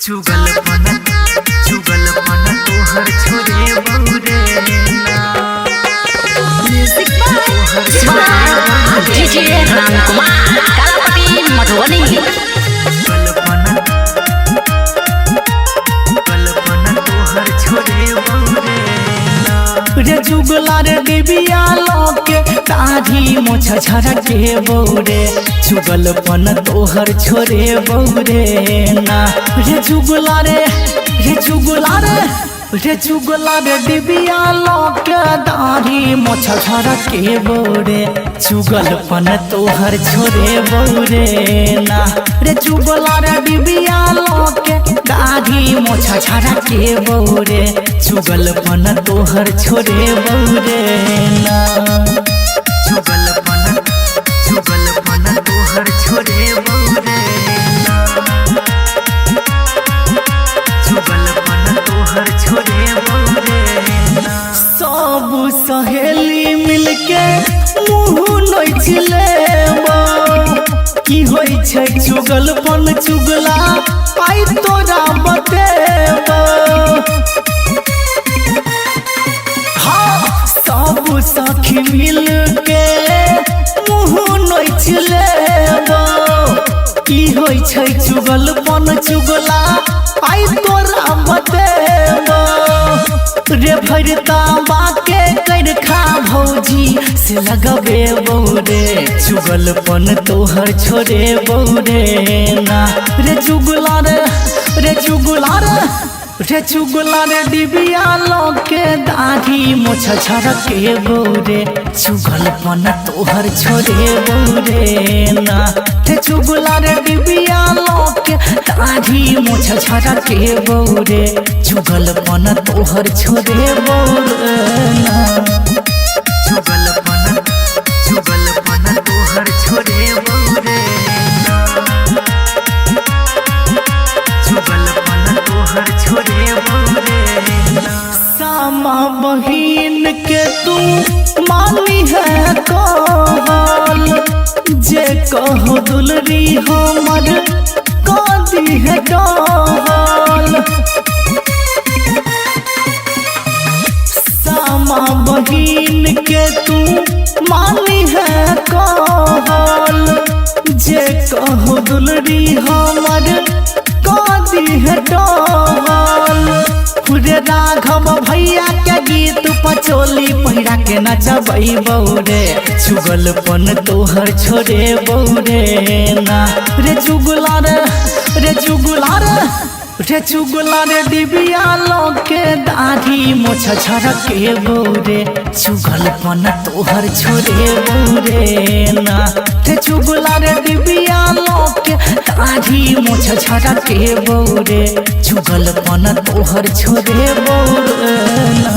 चुगलपन तोहर छोरे बौरे ना। Music by DJ Ramkumar Kalapati Madhubani. चुगलपन तोहर छोरे बौरे ना। रे जुगला रे डिबिया लोके दाढ़ी मोछ झरके बौरे चुगलपन तोहर छोरे बौरे ना। रे जुगला रे डिबिया लोके दाढ़ी मोछ झरके बौरे चुगलपन तोहर छोरे बौरे ना। रे जुगला रे डिबिया लोके दाढ़ी मोछ झरके बौरे चुगलपन तोहर छोरे बौरे ना। चुगलपन तोहर छोरे बौरे ना। चुगलपन तोहर छोरे बौरे ना। सब सहेली मिलके मुँह नोच लेबो की होई छै चुगलपन चुगला आई तोरा बतेबो। हाँ सब सखी मिलके मुँह नोच लेबो की होई छै चुगलपन चुगला आई तोरा बतेबो। रे भरता बाके कर खा भौजी से लगबे बौरे चुगलपन तोहर छोरे बौरे ना। रे चुगला रे डिबिया लोके दाढ़ी मोछ झरके बौरे चुगलपन तोहर छोरे बौरे ना। रे चुगला रे डिबिया लोके दाढ़ी मोछ झरके बौरे चुगलपन तोहर छोरे बौरे ना। चुगलपन तोहर छोरे बौरे ना। चुगलपन तोहर छोरे बौरे ना। सामा बहिन के तू मानी है कहल जे कहो दुलरी हमर कादी है कहल। सामा बहिन के तू मानी है कहल जे कहो दुलरी हमर कादी है कहल। रे राघव भैया के गीत पचोली पहिरा के नचबई बौरे चुगलपन तोहर छोरे बौरे ना। रे चुगला रे डिबिया लोके दाढ़ी मोछ झरके बौरे चुगलपन तोहर छोरे बौरे ना। रे चुगला रे डिबिया लोके दाढ़ी मोछ झरके बौरे चुगलपन तोहर छोरे बौरे ना।